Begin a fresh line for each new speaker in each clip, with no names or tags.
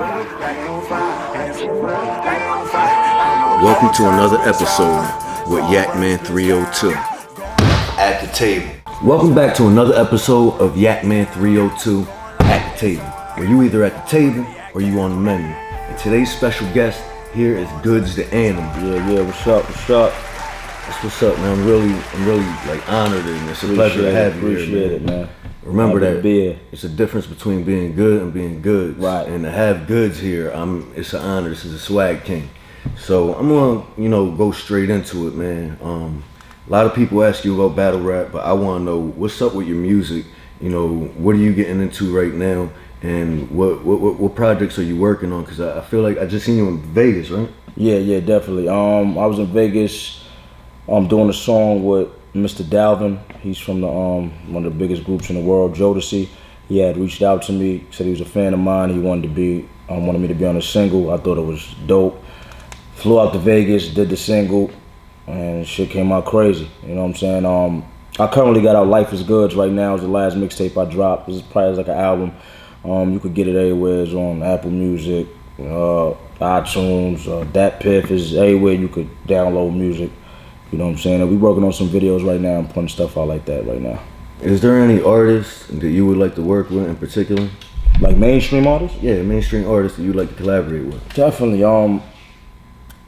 Welcome to another episode with Yakman302 at the table. Welcome back to another episode of Yakman302 at the table, where you either at the table or you on the menu. And today's special guest here is Goodz the Animal.
Yeah, what's up?
That's what's up, man. I'm really like honored and it's a pleasure to have you here,
Appreciate it, man.
Remember that it's a difference between being good and being good.
Right.
And to have Goodz here, it's an honor. This is a swag king. So I'm gonna, go straight into it, man. A lot of people ask you about battle rap, but I want to know what's up with your music. What are you getting into right now, and what projects are you working on? Because I feel like I just seen you in Vegas, right?
Yeah, definitely. I was in Vegas. Doing a song with Mr. Dalvin. He's from the one of the biggest groups in the world, Jodeci. He had reached out to me, said he was a fan of mine. He wanted me to be on a single. I thought it was dope. Flew out to Vegas, did the single, and shit came out crazy. You know what I'm saying? I currently got out Life is Goodz right now. It's the last mixtape I dropped. This is probably like an album. You could get it everywhere. It's on Apple Music, iTunes. Ep5 is everywhere you could download music. You know what I'm saying? And we working on some videos right now and putting stuff out like that right now.
Is there any artists that you would like to work with in particular?
Like mainstream artists?
Yeah, mainstream artists that you'd like to collaborate with.
Definitely.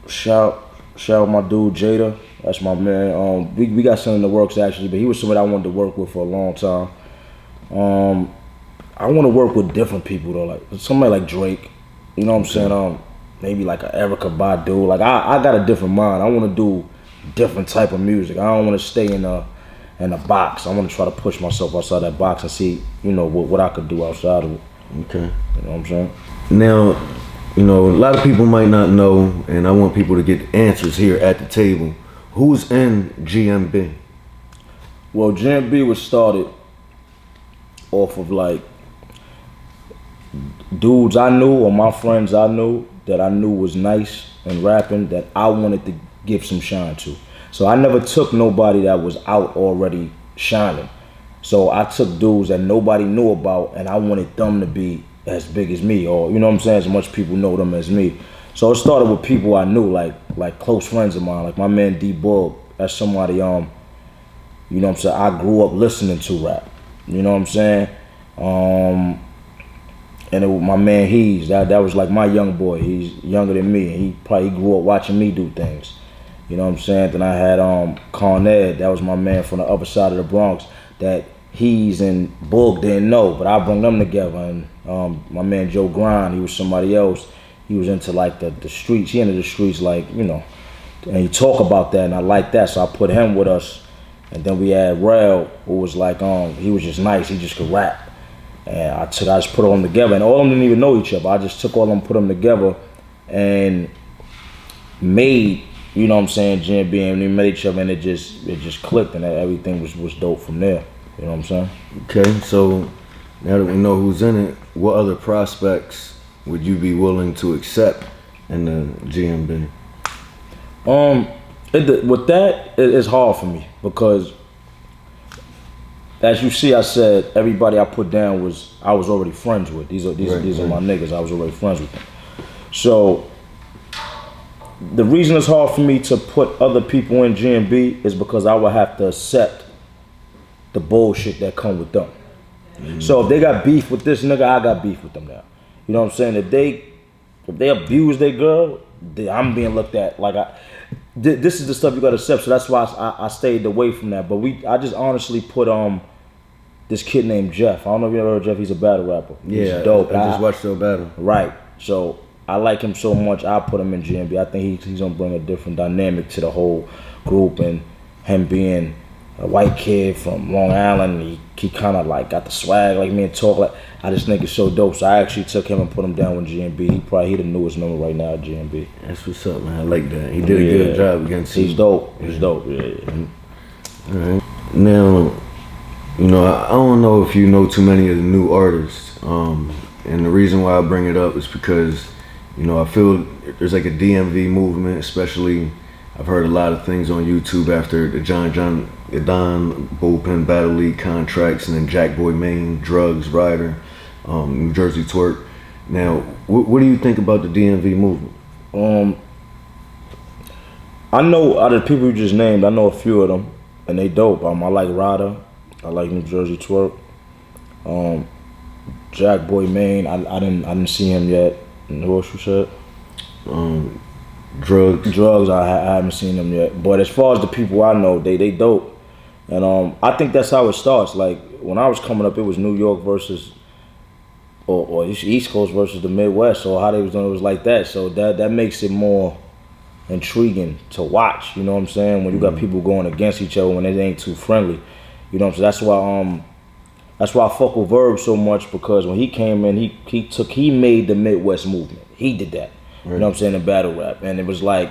Shout my dude Jada. That's my man. We got something in the works actually, but he was somebody I wanted to work with for a long time. I want to work with different people though, like somebody like Drake. You know what I'm saying? Maybe like a Erykah Badu. Like I got a different mind. I want to do different type of music. I don't want to stay in a box. I want to try to push myself outside that box and see, what I could do outside of it.
Okay.
You know what I'm saying?
Now, a lot of people might not know, and I want people to get answers here at the table. Who's in GMB?
Well, GMB was started off of like dudes I knew or my friends I knew that I knew was nice and rapping that I wanted to give some shine to. So I never took nobody that was out already shining. So I took dudes that nobody knew about and I wanted them to be as big as me, or you know what I'm saying, as much people know them as me. So it started with people I knew, like close friends of mine, like my man D-Bug. That's somebody you know what I'm saying, I grew up listening to rap. You know what I'm saying? And it was my man Hees, that was like my young boy. He's younger than me, and he grew up watching me do things. You know what I'm saying? Then I had Con Ed, that was my man from the other side of the Bronx, that Hees and Boog didn't know, but I brought them together. And my man Joe Grind, he was somebody else. He was into like the streets. He into the streets like, and he talk about that, and I like that, so I put him with us. And then we had Rel, who was like, he was just nice, he just could rap. And I just put all them together, and all of them didn't even know each other. I just took all of them, put them together, and made, you know what I'm saying, GMB, and we met each other, and it just clicked, and everything was dope from there. You know what I'm saying? Okay,
so now that we know who's in it, what other prospects would you be willing to accept in the GMB?
With that, it's hard for me because, as you see, I said everybody I put down I was already friends with. These are my niggas. I was already friends with them. So the reason it's hard for me to put other people in GMB is because I would have to accept the bullshit that come with them. Mm-hmm. So if they got beef with this nigga, I got beef with them now. You know what I'm saying? If they abuse their girl, I'm being looked at like this is the stuff you gotta accept. So that's why I stayed away from that. But I just honestly put this kid named Jeff. I don't know if you ever heard of Jeff. He's a battle rapper.
Yeah,
he's dope.
I just watched the battle.
Right. So I like him so much. I put him in GMB. I think he's gonna bring a different dynamic to the whole group, and him being a white kid from Long Island, he kind of like got the swag like me and talk like. I just think it's so dope. So I actually took him and put him down with GMB. He the newest member right now at GMB.
That's what's up, man. I like that. He did a good job against you.
He's dope. He's dope. Yeah.
All right. Now, I don't know if you know too many of the new artists. And the reason why I bring it up is because, I feel there's like a DMV movement, especially. I've heard a lot of things on YouTube after the Don Bullpen Battle League contracts, and then Jack Boy Maine, Drugs, Ryder, New Jersey Twerk. Now, what do you think about the DMV movement?
I know out of the people you just named, I know a few of them, and they dope. I like Rada, I like New Jersey Twerk, Jack Boy Maine. I didn't see him yet. And who else you said? Drugs. I haven't seen them yet. But as far as the people I know, they dope, and I think that's how it starts. Like when I was coming up, it was New York versus or East Coast versus the Midwest, or how they was doing it was like that. So that makes it more intriguing to watch. You know what I'm saying? When you got people going against each other when they ain't too friendly. You know what I'm saying? That's why I fuck with Verb so much, because when he came in, he made the Midwest movement. He did that. Right. You know what I'm saying? In battle rap. And it was like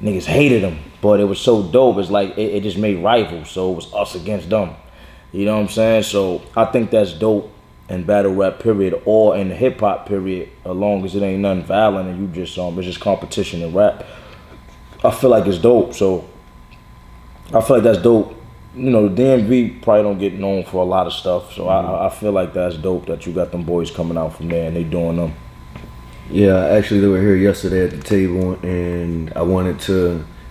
niggas hated him, but it was so dope. It's like it just made rivals. So it was us against them. You know what I'm saying? So I think that's dope in battle rap period, or in the hip hop period, as long as it ain't nothing violent and you just it's just competition in rap. I feel like it's dope. So I feel like that's dope. You know, the DMV probably don't get known for a lot of stuff, so I feel like that's dope that you got them boys coming out from there and they doing them.
Yeah, actually they were here yesterday at the table, and I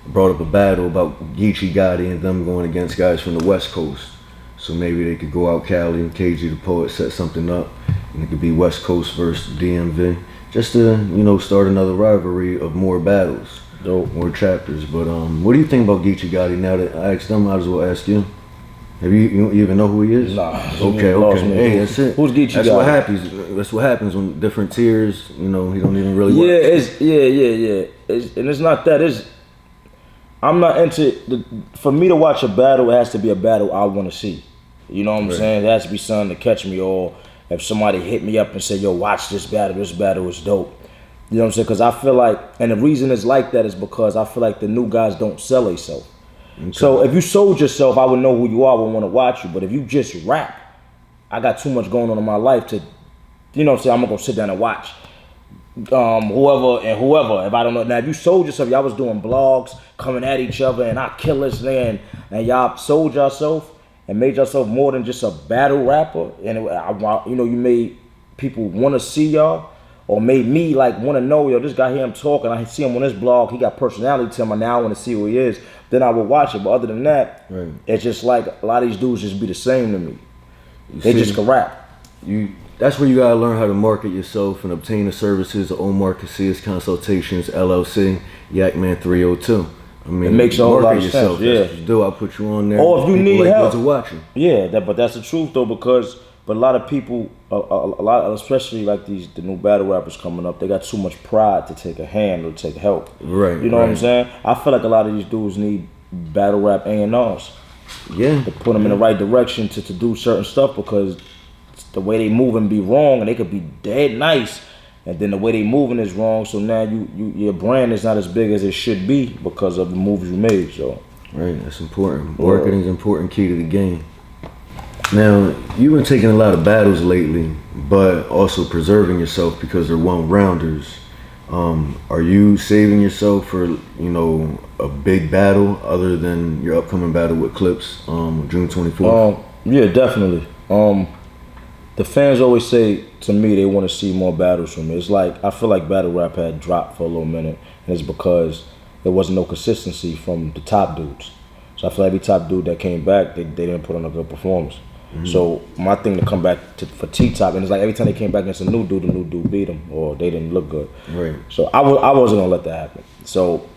brought up a battle about Geechee Gotti and them going against guys from the West Coast. So maybe they could go out Cali and KG the Poet set something up, and it could be West Coast versus DMV, just to start another rivalry of more battles.
Dope.
More chapters. But what do you think about Geechee Gotti? Now that I asked them, I might as well ask you. Have you even know who he is?
Nah.
Okay. Hey, that's it.
Who's Geechee Gotti?
That's what happens when different tiers. He don't even really.
Yeah. And it's not that. I'm not into for me to watch a battle. It has to be a battle I want to see. You know what I'm saying? It has to be something to catch me. Or if somebody hit me up and said, "Yo, watch this battle. This battle is dope." You know what I'm saying? Because I feel like, and the reason it's like that is because I feel like the new guys don't sell themselves. Okay. So if you sold yourself, I would know who you are, would want to watch you. But if you just rap, I got too much going on in my life to, you know what I'm saying, I'm going to go sit down and watch whoever. If I don't know. Now, if you sold yourself, y'all was doing blogs, coming at each other, and I kill this man, and y'all sold yourself and made yourself more than just a battle rapper, and you made people want to see y'all. Or made me like want to know, yo, this guy here I'm talking, I see him on this blog, he got personality to him, and now I want to see who he is. Then I would watch it. But other than that, It's just like a lot of these dudes just be the same to me. They just can rap.
That's where you gotta learn how to market yourself and obtain the services of Omar Casillas Consultations LLC, Yakman302. I mean,
it makes a whole lot of sense.
That's what you do. I'll put you on there.
Or if you need help
to watch you.
Yeah, but that's the truth though, but a lot of people, a lot, especially like the new battle rappers coming up, they got too much pride to take a hand or take help.
Right.
You know what I'm saying? I feel like a lot of these dudes need battle rap A&Rs.
Yeah.
To put them in the right direction to do certain stuff, because the way they moving be wrong, and they could be dead nice, and then the way they moving is wrong. So now your brand is not as big as it should be because of the moves you made. So.
Right. That's important. Marketing is an important key to the game. Now, you've been taking a lot of battles lately, but also preserving yourself because they're one-rounders. Are you saving yourself for, a big battle other than your upcoming battle with Clips June 24th?
Yeah, definitely. The fans always say to me they want to see more battles from me. It's like, I feel like battle rap had dropped for a little minute, and it's because there wasn't no consistency from the top dudes. So I feel like every top dude that came back, they didn't put on a good performance. Mm-hmm. So my thing to come back for T-Top, and it's like every time they came back against a new dude, the new dude beat them, or they didn't look good.
Right.
So I wasn't gonna let that happen. So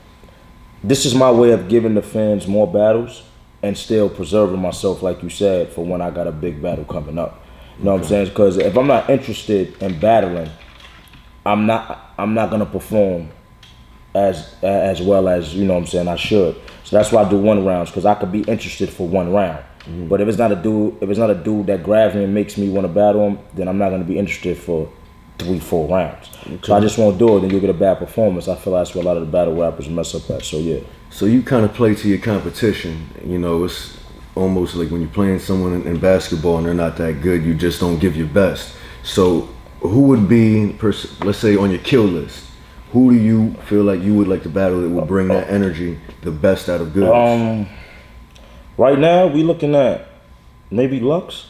this is my way of giving the fans more battles and still preserving myself, like you said, for when I got a big battle coming up. You know what I'm saying? Because if I'm not interested in battling, I'm not gonna perform as well as, you know what I'm saying, I should. So that's why I do one rounds, because I could be interested for one round. Mm-hmm. But if it's not a dude that grabs me and makes me want to battle him, then I'm not going to be interested for 3-4 rounds. Okay. So I just won't do it, and you'll get a bad performance. I feel that's where a lot of the battle rappers mess up at. So yeah.
So you kind of play to your competition. It's almost like when you're playing someone in basketball and they're not that good, you just don't give your best. So who would be, let's say, on your kill list? Who do you feel like you would like to battle that would bring that energy, the best out of Goodz?
Right now, we looking at maybe Lux.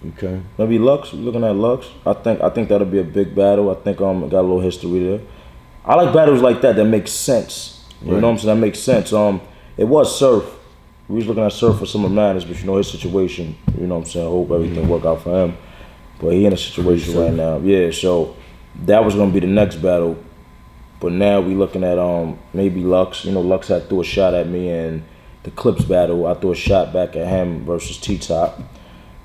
Okay.
Maybe Lux. We're looking at Lux. I think that'll be a big battle. I think it got a little history there. I like battles like that make sense. You know what I'm saying? That makes sense. It was Surf. We was looking at Surf for Summer Madness, but you know his situation. You know what I'm saying? I hope everything work out for him. But he in a situation right now. Yeah. So that was gonna be the next battle. But now we looking at maybe Lux. You know, Lux had threw a shot at me in the Clips battle. I threw a shot back at him versus T-Top.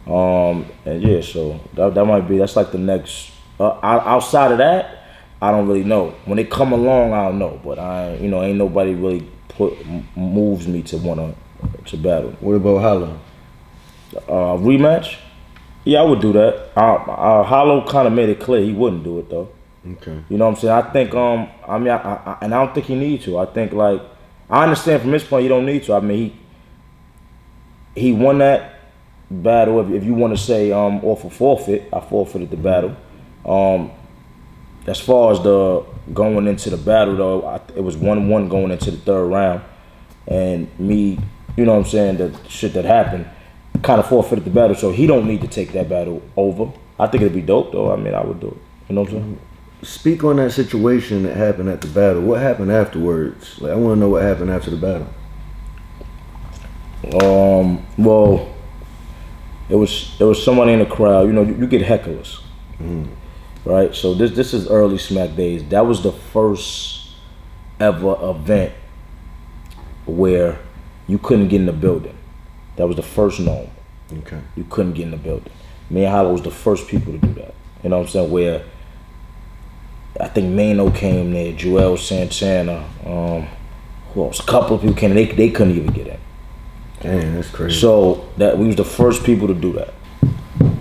And yeah, so that might be, that's like the next. Outside of that, I don't really know. When they come along, I'll know. But ain't nobody really moves me to wanna to battle.
What about Hollow?
Rematch? Yeah, I would do that. Hollow kind of made it clear he wouldn't do it though.
Okay.
You know what I'm saying? I think and I don't think he needs to. I think I understand from his point he don't need to. I mean he won that battle. If you want to say off a forfeit, I forfeited the battle. As far as the going into the battle though, it was 1-1 going into the third round, and me, you know what I'm saying, the shit that happened, kind of forfeited the battle. So he don't need to take that battle over. I think it'd be dope though. I mean, I would do it. You know what I'm saying?
Speak on that situation that happened at the battle. What happened afterwards? Like, I want to know what happened after the battle.
Well, it was somebody in the crowd. You know, you get hecklers, right? So this is early Smack days. That was the first ever event where you couldn't get in the building. That was the first known.
Okay.
You couldn't get in the building. Me and Hollow was the first people to do that. You know what I'm saying? Where I think Mano came there, Joel Santana, who else? A couple of people came. They couldn't even get in.
Damn, that's crazy.
So that we was the first people to do that.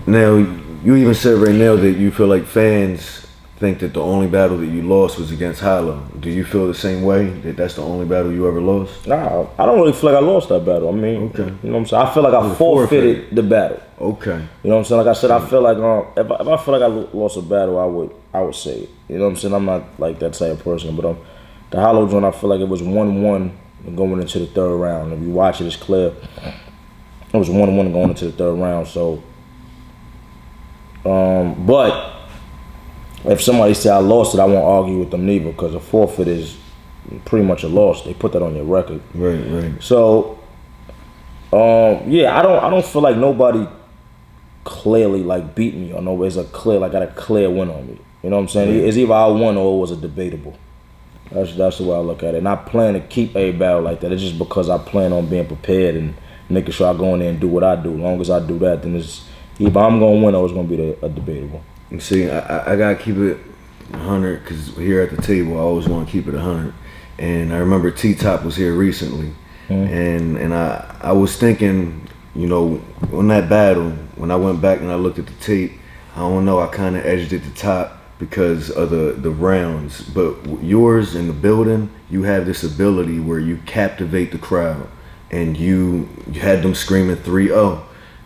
Now, you even said right now that you feel like fans think that the only battle that you lost was against Hollow. Do you feel the same way, that that's the only battle you ever lost?
Nah, I don't really feel like I lost that battle. I mean,
okay.
You know what I'm saying? I feel like I forfeited the battle.
Okay.
You know what I'm saying? Like I said, I feel like if I feel like I lost a battle, I would say it. You know what I'm saying? I'm not like that type of person, but the Hollow joint, I feel like it was 1-1 going into the third round. If you watch it, it's clear. It was 1-1 going into the third round. So, but if somebody say I lost it, I won't argue with them neither, because a forfeit is pretty much a loss. They put that on your record.
Right.
So, yeah, I don't feel like nobody clearly like beat me, or no, it's a clear, like got a clear win on me. You know what I'm saying? Right. It's either I won or it was a debatable. That's the way I look at it. And I plan to keep a battle like that. It's just because I plan on being prepared and making sure I go in there and do what I do. As long as I do that, then it's either I'm gonna win or it's gonna be a debatable.
You see, I gotta keep it 100, because here at the table I always want to keep it 100. And I remember T-Top was here recently, and I was thinking, you know, on that battle, when I went back and I looked at the tape, I don't know, I kind of edged at the top because of the rounds. But yours in the building, you have this ability where you captivate the crowd, and you had them screaming 3-0.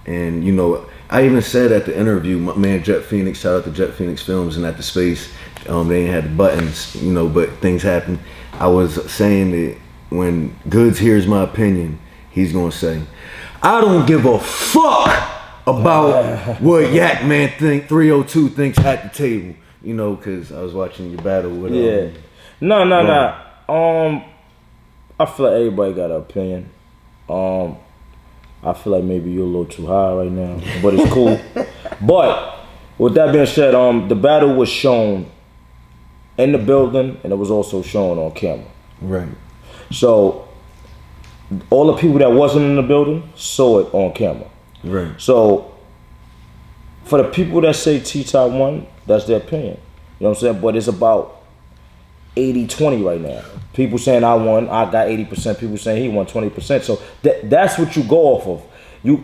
And you know, I even said at the interview, my man Jet Phoenix, shout out to Jet Phoenix Films, and at the space, they ain't had the buttons, you know, but things happen. I was saying that when Goodz hears my opinion, he's gonna say, I don't give a fuck about what Yakman302 thinks at the table, you know, because I was watching your battle with
No. I feel like everybody got an opinion. I feel like maybe you're a little too high right now, but it's cool. But with that being said, the battle was shown in the building, and it was also shown on camera.
Right.
So all the people that wasn't in the building saw it on camera.
Right.
So for the people that say T-Top won, that's their opinion. You know what I'm saying? But it's about 80-20 right now. People saying I won, I got 80%. People saying he won 20%. So that's what you go off of.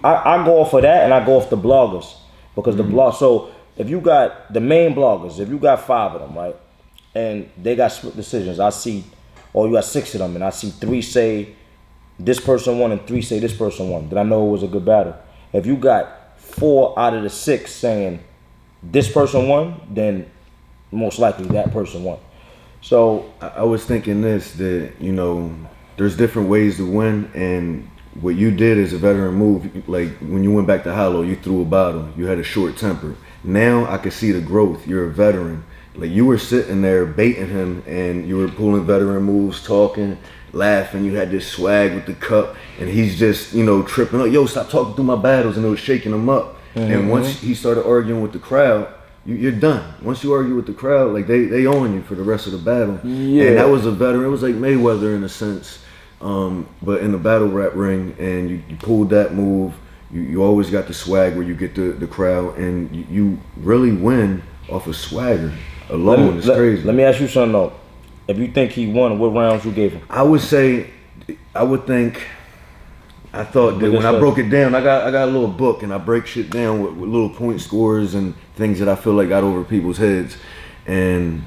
I go off of that, and I go off the bloggers, because the blog. So if you got the main bloggers, if you got 5 of them, right, and they got split decisions, I see, or you got 6 of them, and I see 3 say this person won and 3 say this person won, then I know it was a good battle. If you got 4 out of the 6 saying this person won, then most likely that person won. So
I was thinking this, that, you know, there's different ways to win, and what you did as a veteran move, like when you went back to Hollow, you threw a bottle. You had a short temper. Now I can see the growth. You're a veteran. Like you were sitting there baiting him, and you were pulling veteran moves, talking, laughing. You had this swag with the cup, and he's just, you know, tripping up. Yo, stop talking through my battles, and it was shaking him up. And once he started arguing with the crowd, you're done. Once you argue with the crowd, like they own you for the rest of the battle. Yeah. And that was a veteran. It was like Mayweather in a sense, but in the battle rap ring. And you pulled that move. You always got the swag where you get the crowd, and you really win off of swagger alone. It's crazy.
Let me ask you something though. If you think he won, what rounds you gave him?
I would think. I thought that when I broke it down, I got a little book, and I break shit down with little point scores and things that I feel like got over people's heads. And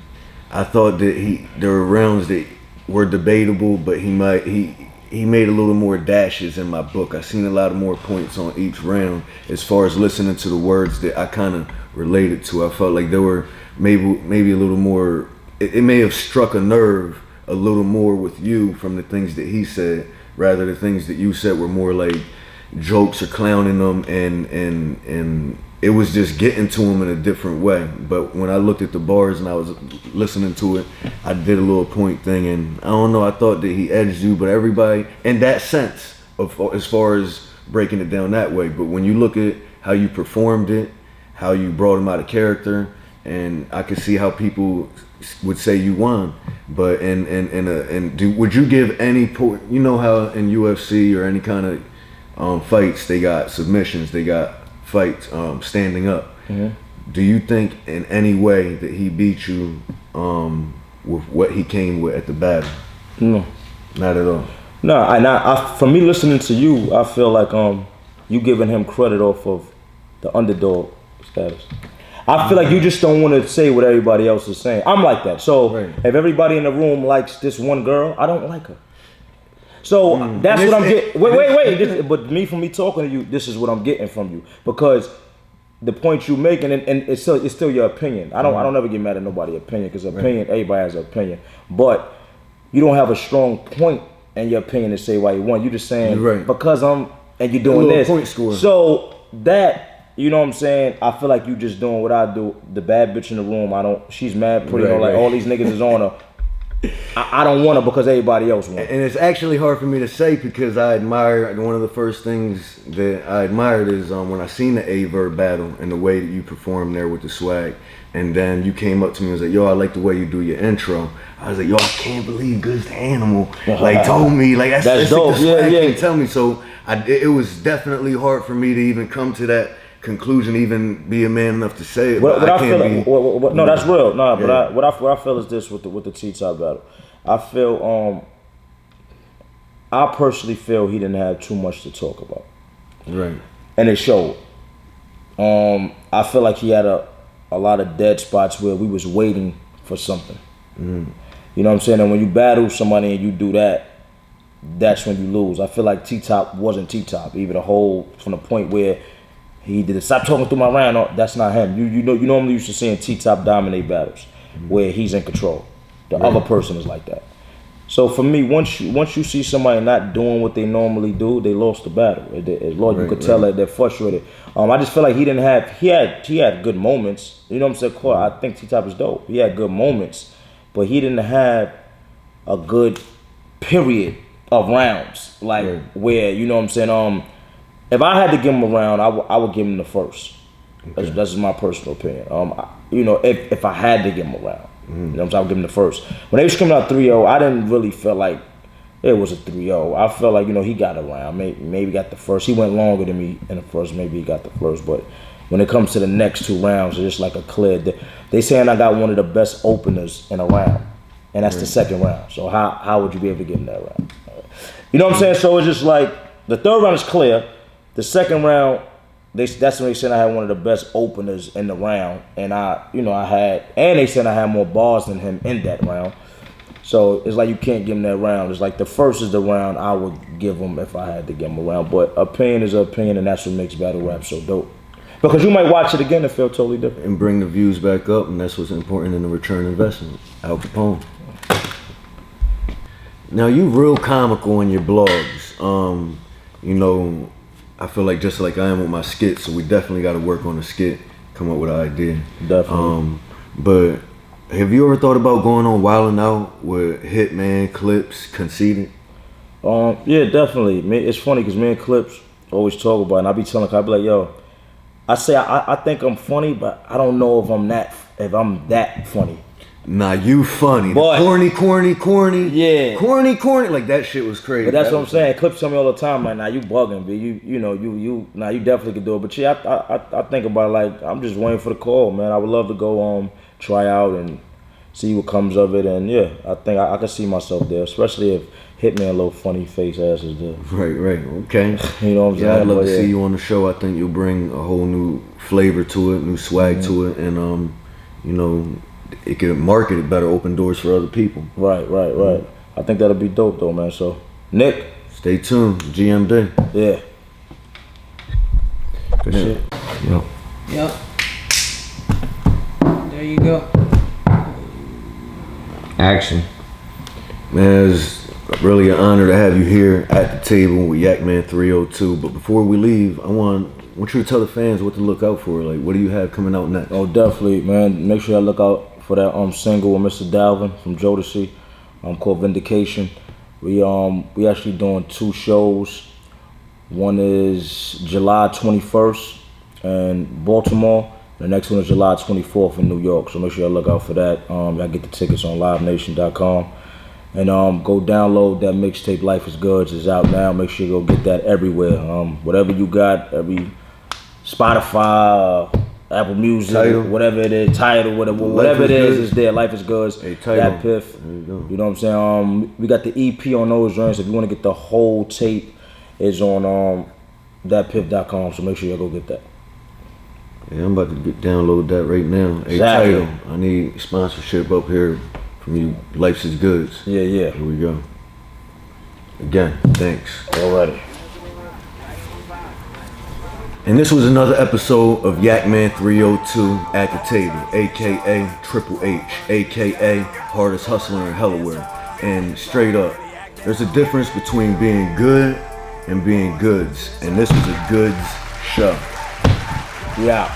I thought that there were rounds that were debatable, but he made a little more dashes in my book. I seen a lot of more points on each round as far as listening to the words that I kind of related to. I felt like there were maybe a little more. It may have struck a nerve a little more with you from the things that he said. Rather, the things that you said were more like jokes or clowning them, and it was just getting to him in a different way. But when I looked at the bars and I was listening to it, I did a little point thing, and I don't know, I thought that he edged you, but everybody, in that sense, as far as breaking it down that way. But when you look at how you performed it, how you brought him out of character, and I could see how people would say you won, but would you give any point? You know how in UFC or any kind of fights they got submissions, they got fights standing up. Mm-hmm. Do you think in any way that he beat you with what he came with at the battle?
No,
not at all.
No, I from me listening to you, I feel like you giving him credit off of the underdog status. I feel like you just don't want to say what everybody else is saying. I'm like that. So if everybody in the room likes this one girl, I don't like her. So that's what I'm getting. Wait. But for me talking to you, this is what I'm getting from you, because the point you making, and it's still your opinion. I don't ever get mad at nobody's opinion, because everybody has an opinion. But you don't have a strong point in your opinion to say why you won. You just saying because and you're doing this. Point score. So that. You know what I'm saying? I feel like you just doing what I do. The bad bitch in the room, she's mad pretty, like all these niggas is on her. I don't want her because everybody else wants her.
And it's actually hard for me to say, because I admire, one of the first things that I admired is when I seen the A-Verb battle and the way that you performed there with the swag. And then you came up to me and was like, yo, I like the way you do your intro. I was like, yo, I can't believe Goodz the Animal like told me, like that's dope. Like the swag can't tell me. So it was definitely hard for me to even come to that conclusion, even be a man enough to say it.
But I can't be. No, that's real. No, but what I feel is this with the T-Top battle. I feel I personally feel he didn't have too much to talk about.
Right.
And it showed. I feel like he had a lot of dead spots where we was waiting for something. You know what I'm saying? And when you battle somebody and you do that, that's when you lose. I feel like T-Top wasn't T-Top, even from the point where he did it. Stop talking through my round. No, that's not him. You normally used to seeing T-Top dominate battles where he's in control. The other person is like that. So for me, once you see somebody not doing what they normally do, they lost the battle. Lord, you could tell that they're frustrated. I just feel like he had good moments. You know what I'm saying? I think T-Top is dope. He had good moments, but he didn't have a good period of rounds where, you know what I'm saying, if I had to give him a round, I would give him the first. Okay. That's my personal opinion. If I had to give him a round, you know what I'm saying, I would give him the first. When they was coming out 3-0, I didn't really feel like it was a 3-0. I felt like, he got a round. Maybe got the first. He went longer than me in the first. Maybe he got the first. But when it comes to the next two rounds, it's just like a clear. They saying I got one of the best openers in a round, and that's the second round. So how would you be able to get in that round? You know what I'm saying? So it's just like the third round is clear. The second round, that's when they said I had one of the best openers in the round, and they said I had more bars than him in that round. So it's like you can't give him that round. It's like the first is the round I would give him if I had to give him a round. But opinion is opinion, and that's what makes battle rap so dope. Because you might watch it again and feel totally different.
And bring the views back up, and that's what's important in the return investment. Al Capone. Now you real comical in your blogs. you know, I feel like just like I am with my skit, so we definitely got to work on the skit, come up with an idea.
Definitely.
But have you ever thought about going on Wildin' Out with Hitman, Clips, Conceited?
Yeah, definitely. It's funny because me and Clips always talk about it, and I be telling her, I be like, yo, I think I'm funny, but I don't know if I'm that funny.
Nah, you funny.
But,
corny.
Yeah.
Corny. Like that shit was crazy.
But that's what I'm saying. Clips tell me all the time, like, nah, you bugging, but you definitely can do it. But yeah, I think about it like I'm just waiting for the call, man. I would love to go try out and see what comes of it, and yeah, I think I can see myself there, especially if Hitman a little funny face ass is there.
Right. Okay.
You know what I'm saying?
I'd love
But
to
yeah.
see you on the show. I think you'll bring a whole new flavor to it, new swag to it, and you know, it could market it better, open doors for other people.
Right. I think that'll be dope though, man. So, Nick,
stay tuned. GMD.
yeah. Good
Yeah.
shit.
Yep. There you go.
Action.
Man, it's really an honor to have you here at the table with Yakman302. But before we leave, I want you to tell the fans what to look out for. Like, what do you have coming out next?
Oh, definitely, man. Make sure y'all look out for that single with Mr. Dalvin from Jodeci, called Vindication. We actually doing 2 shows. One is July 21st in Baltimore. The next one is July 24th in New York. So make sure y'all look out for that. Y'all get the tickets on livenation.com. And go download that mixtape Life is Goodz. It's out now. Make sure you go get that everywhere. Whatever you got, every Spotify, Apple Music,
Tidal.
whatever it is, Tidal, whatever it is, it's there. Life is Goodz.
Hey, Tidal.
That Piff.
There you go.
You know what I'm saying? We got the EP on those joints. If you want to get the whole tape, it's on thatpiff.com. So make sure you go get that.
Yeah, I'm about to download that right now. Hey,
Exactly.
Tidal, I need sponsorship up here from you. Life is Goodz.
Yeah.
Here we go. Again, thanks.
Alrighty.
And this was another episode of Yakman302 at the table, aka Triple H, aka hardest hustler in Delaware. And straight up, there's a difference between being good and being Goodz. And this was a Goodz show.
Yeah.